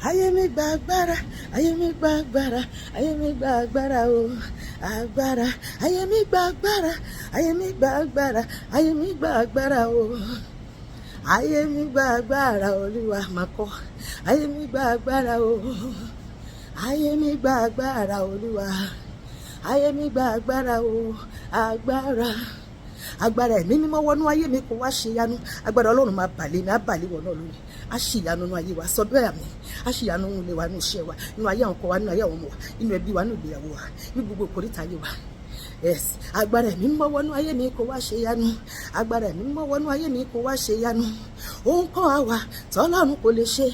ayé mi gba agbára, ayé mi gba agbára, ayé mi gba agbára o, agbára, ayé mi gba agbára, ayé mi gba agbára, ayé mi gba agbára o, ayé mi gba agbára Olúwa máa kọ́, ayé mi gba agbára o, ayé mi gba agbára Olúwa, ayé mi gba agbára o, agbára. Agbára ẹ̀mí mímọ́ wọnú ayé mi kó wá ṣe yanu. Agbára Ọlọ́run máa bàlẹ̀ mi, á bàlẹ̀ wọ̀ náà lónìí. Á ṣe ìyanu nínú ayé wa, sọ bẹ́ẹ̀ àmín. Á ṣe ìyanu nínú ilé wa, nínú iṣẹ́ wa, nínú ayé àwọn ọkọ wa, nínú ayé àwọn ọmọ wa, nínú ẹbí wa, nínú ìgbéyàwó wa, ní gbogbo ìkórìtà ayé wa. Yes, agbára ẹ̀mí mímọ́ wọnú ayé mi kó wá ṣe yanu. Agbára ẹ̀mí mímọ́ wọnú ayé mi kó wá ṣe yanu. Ohun kan á wà tọ́lọ́run kò lè ṣe.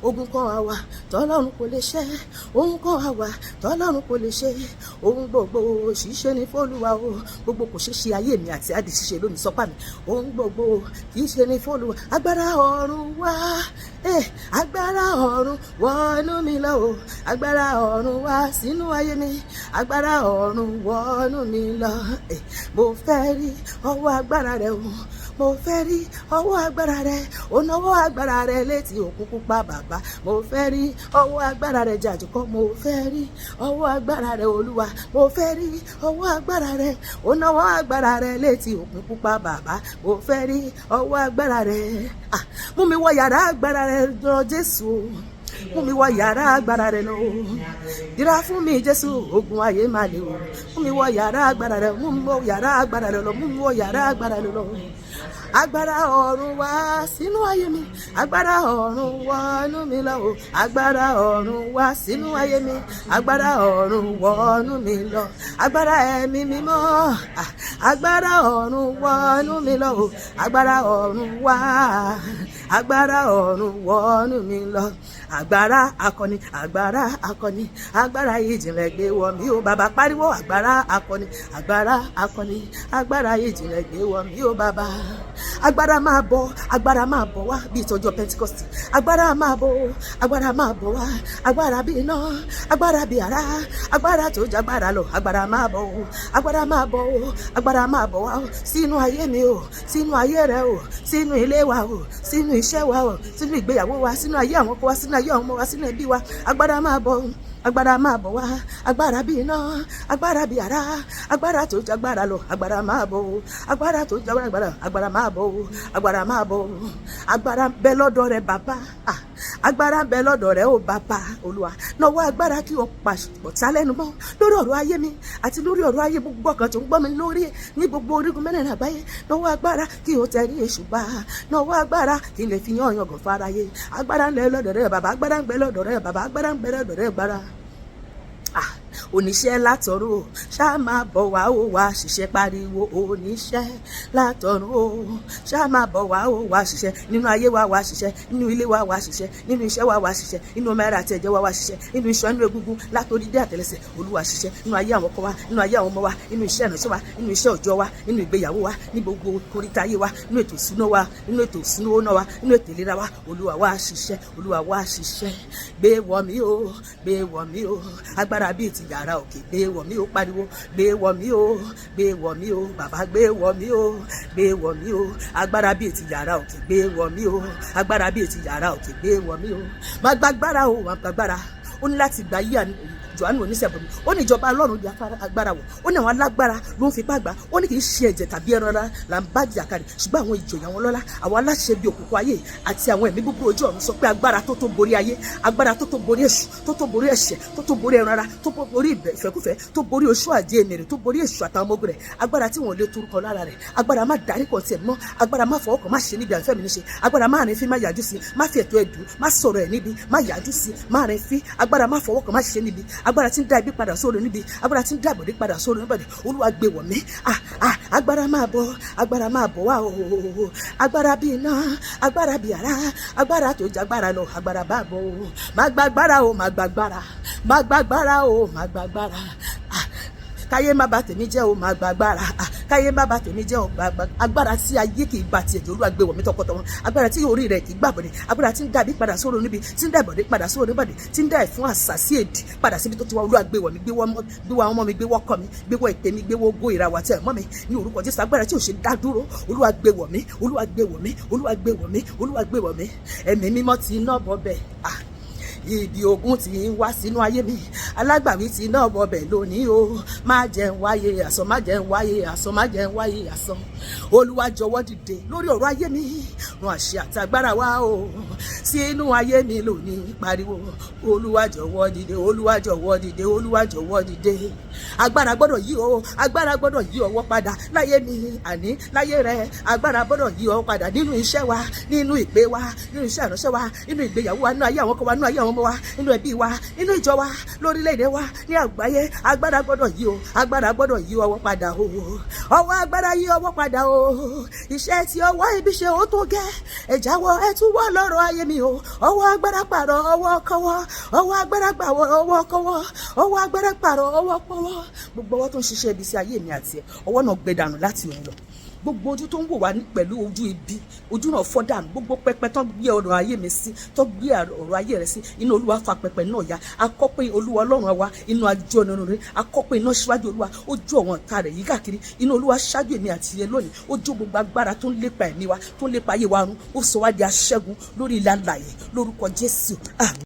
Ogun kan á wà tọ́lọ́run kò lè ṣe. Ohun kan á wà tọ́lọ́run kò lè ṣe. Ohun gbogbo ṣíṣe ní f'Olúwa o. Gbogbo kò ṣe ṣe ayé mi àti àdì ṣíṣe lónìí sọ́pà mi. Ohun gbogbo kì í ṣe ní f'Olúwa. Agbára ọ̀run wá. Agbára ọ̀run wọnú mi lọ o. Agbára ọ̀run wá sínú ayé mi. Agbára ọ̀run wọnú mi lọ. Mo fẹ́ rí ọwọ́ agbára rẹ o. Mo fẹ́ rí ọwọ́ agbára rẹ. Ó nawọ́ agbára rẹ létí òkun pupa bàbá. Mo fẹ́ rí ọwọ́ agbára rẹ jàjùkọ́. Mo fẹ́ rí ọwọ́ agbára rẹ Olúwa. Mo fẹ́ rí ọwọ́ agbára rẹ. Ó nawọ́ agbára rẹ létí òkun pupa bàbá. Mo fẹ́ rí ọwọ́ agbára rẹ. Mú mi wọ yàrá agbára rẹ lọ Jésù. Mú mi wọ yàrá agbára rẹ lọ. Dìrá fún mi Jésù, ogun ayé máa lè o. Mú mi wọ yàrá agbára rẹ. Mú mi wọ yàrá agbára rẹ lọ. Mú mi wọ yàrá agbára rẹ lọ. Agbára ọ̀run wá sínú ayé mi. Agbára ọ̀run wọnú mi lọ o. Agbára ọ̀run wá sínú ayé mi. Agbára ọ̀run wọnú mi lọ. Agbára ẹ̀mí mímọ́. Agbára ọ̀run wọnú mi lọ o. Agbára ọ̀run wá. Agbára ọ̀run wọnú mi lọ. Agbára akọni, agbára akọni, agbára ìjìnlẹ̀ gbé wọ̀ mí o bàbá. Pariwo agbára akọni, agbára akọni, agbára ìjìnlẹ̀ gbé wọ̀ mí o bàbá. Agbára máa bọ̀ wá bí ìtọ́jọ́ Pentecost. Agbára máa bọ̀ wá, agbára bí iná, agbára bí àrá, agbára tó jagbára lọ. Agbára máa bọ̀ o, agbára máa bọ̀ o, agbára máa bọ̀ wá o, sínú ayé mi o, sínú ayé rẹ o, sínú ilé wa o, sínú iṣẹ́ wa o, sínú ìgbéyàwó wa, sínú ayé àwọn ọkọ wa, sínú ayé àwọn ọmọ wa, sínú ẹbí wa. Agbára máa bọ̀ o, agbára máa bọ̀ wá, agbára bí iná, agbára bí àrá, agbára tó jagbára lọ. Agbára máa bọ̀ o, agbára tó jagbára, agbára máa bọ̀ o, agbára máa bọ̀ o. Agbára ń bẹ lọ́dọ̀ rẹ bàbá. Agbára ń bẹ lọ́dọ̀ rẹ o bàbá Olúwa. Nawọ́ agbára kí o pàṣẹ lẹ́nu mọ́ lórí ọ̀rọ̀ ayé mi àti lórí ọ̀rọ̀ ayé gbogbo ọkàn tó ń gbọ́ mi lórí ní gbogbo orígun mẹ́rẹ̀ẹ̀rin àgbáyé. Nawọ́ agbára kí o tẹ̀rí èṣù bá. Nawọ́ agbára kí n lè fi yán ọyàn fáráyé. Agbára ń bẹ lọ́dọ̀ rẹ bàbá. Agbára ń bẹ lọ́dọ̀ rẹ bàbá. Agbára ń bẹ lọ́dọ̀ rẹ agbára. Oníṣẹ́ látọ̀run o, ṣá máa bọ̀ wá o, wá ṣiṣẹ́. Pariwo oníṣẹ́ látọ̀run o, ṣá máa bọ̀ wá o, wá ṣiṣẹ́. Nínú ayé wa wá ṣiṣẹ́, nínú ilé wa wá ṣiṣẹ́, nínú iṣẹ́ wa wá ṣiṣẹ́, nínú ọmọ ẹ̀rọ àti ẹ̀jẹ̀ wa wá ṣiṣẹ́, nínú iṣan inú egungun látòrí dé àtẹ́lẹsẹ̀. Olúwa ṣiṣẹ́ nínú ayé àwọn ọkọ wa, nínú ayé àwọn ọmọ wa, nínú iṣẹ́ ìránṣẹ́ wa, nínú iṣẹ́ òjọ́ wa, nínú ìgbéyàwó wa, ní gbogbo koríta ayé wa, nínú ètò ìṣúná wa, nínú ètò ìṣúná wa, nínú ètò ìlera wa. Olúwa wá ṣiṣẹ́, Olúwa wá ṣiṣẹ́. Gbé wọ̀ mí o, gbé wọ̀ mí o, agbára bíi ti yàrá òkè. Gbé wọ̀ mí o, pariwo gbé wọ̀ mí o, gbé wọ̀ mí o bàbá. Gbé wọ̀ mí o, gbé wọ̀ mí o, agbára bíi ti yàrá òkè. Gbé wọ̀ mí o, agbára bíi ti yàrá òkè. Gbé wọ̀ mí o, má gbàgbára o, má gbàgbára. Ó ní láti gbà yí Jòhánù oníṣẹ́bọmi. Ó ní ìjọba Ọlọ́run di agbára wọ̀. Ó ní àwọn alágbára ló ń fipá gbà. Ó ní kì í ṣe ẹ̀jẹ̀ tàbí ẹran ara là ń bá jàkadì, ṣùgbọ́n àwọn ìjòyè, àwọn ọlọ́lá, àwọn aláṣẹ bí òkùnkùn ayé àti àwọn ẹ̀mí búburú ojú ọ̀run sọ pé agbára tó tó borí ayé, agbára tó tó borí èṣù, tó tó borí ẹ̀ṣẹ̀, tó tó borí ẹran ara, tó borí ìfẹ́kúfẹ́, tó borí oṣù àjẹ́ èmèrè, tó borí èṣù àtàwọn ọmọ ogun rẹ̀. Agbára tí wọ́n lè turukọ lára rẹ̀. Agbára má darí kan tiẹ̀ mọ́. Agbára má fọwọ́ kan má ṣe níbi àfẹ́ mi níṣe. Agbára má rìn fín má yájú sí. Má fi ẹ̀tọ́ ẹ̀dùn má sọ̀rọ̀ ẹ̀ níbi. Má yájú sí. Má rìn fín. Agbára má fọwọ́ kan má ṣe níbi. Agbára tí ń dá ibi padà sórí níbi. Agbára tí ń dá ìbọ̀dé padà sórí níbọ̀dé. Olúwa gbé wọ̀ mí. Agbára máa bọ̀. Agbára máa bọ̀ wá o. Agbára bí iná. Agbára bí àrá. Agbára tó jagbára lọ. Agbára bá bọ̀ o. Má gbàgbára o. Má gbàgbára. Má gbàgbára o. Má gbàgbára. Káyé má bà tèmi jẹ́ o, má gbàgbára. Káyé má bà tèmi jẹ́ o, agbára tí ayé kì í bà tiẹ̀ jẹ́. Olúwa gbé wọ̀ mí tọkọtọkọ. Agbára tí orí rẹ̀ kì í gbàbọ̀dẹ̀. Agbára tí ń dàbí padà sórí níbi, tí ń dà ìbọ̀dé padà sórí níbọ̀dé, tí ń dà ẹ̀fún àṣà sí èdè padà síbi tó ti wá. Olúwa gbé wọ̀ mí, gbé wọ̀ ọmọ mi, gbé wọ̀ ọkọ mi, gbé wọ̀ ètè mi, gbé wọ̀ ògo ìràwọ̀ àti ẹ̀mọ́ mi ní orúkọ Jésù. Agbára tí ò ṣe dá dúró. Olúwa gbé wọ̀ mí, Olúwa gbé wọ̀ mí, Olúwa gbé wọ̀ mí, Olúwa gbé wọ̀ mí. Ẹ̀mí mímọ́ ti iná bọ̀ bẹ́ẹ̀. ibi ogun tí ń wá sínú ayé mi alágbàwí tí náà bọbẹ̀ lónìí o má jẹ́ ń wáyé asán má jẹ́ ń wáyé asán má jẹ́ ń wáyé asán olúwa jọ̀wọ́ dìde lórí ọ̀rọ̀ ayé mi rán àṣẹ àtàgbára wá o sínú ayé mi lónìí pariwo olúwa jọ̀wọ́ dìde olúwa jọ̀wọ́ dìde olúwa jọ̀wọ́ dìde agbára gbọ́dọ̀ yí o agbára gbọ́dọ̀ yí ọwọ́ padà láyé mi àní láyé rẹ agbára gbọ́dọ̀ yí ọwọ́ padà nínú iṣẹ́ wa nínú ìpè wa nínú iṣẹ́ ìránṣẹ́ wa nínú ìgbéyàwó wa nínú ayé àwọn ọkọ wa nínú ayé àwọn ọmọ wa nínú ẹbí wa nínú ìjọ wa lórílẹ̀-èdè wa ní àgbáyé agbára gbọ́dọ̀ yí o agbára gbọ́dọ̀ yí ọwọ́ padà o ọwọ́ agbára yí ọwọ́ padà o iṣẹ́ tí ọwọ́ ibi ṣe ó tó gẹ́ ẹ jáwọ́ ẹ túwọ́ lọ́rọ̀ ayé mi o ọwọ́ agbára pààrọ̀ ọwọ́ kọ́wọ́ ọwọ́ agbára gbàwọ́ ọwọ́ kọ́wọ́ ọwọ́ agbára pààrọ̀ ọwọ́ pọ́wọ́ gbogbo ọwọ́ tó ń ṣiṣẹ́ ibi sí ayé mi àti ẹ ọwọ́ náà gbẹ dànù láti òun lọ gbogbo ojú tó ń wò wá pẹ̀lú ojú ibi ojú náà fọ́ dànù gbogbo pẹpẹ tó gbé ọ̀rọ̀ ayé mi sí tó gbé ọ̀rọ̀ ayé rẹ sí inú olúwa fa pẹpẹ náà ya akọ́pẹ́ olúwa ọlọ́run wa inú ajọ́ nínú rẹ akọ́pẹ́ iná síwájú olúwa ó jó àwọn ọ̀tá rẹ̀ yí káàkiri inú olúwa ṣáájú èmi àti ilé lónìí ó jó gbogbo agbára tó ń lépa ẹ̀mí wa tó ń lépa ayé wa run ó sọ wá di aṣẹ́gun lórí ilẹ̀ alààyè lórúkọ Jésù.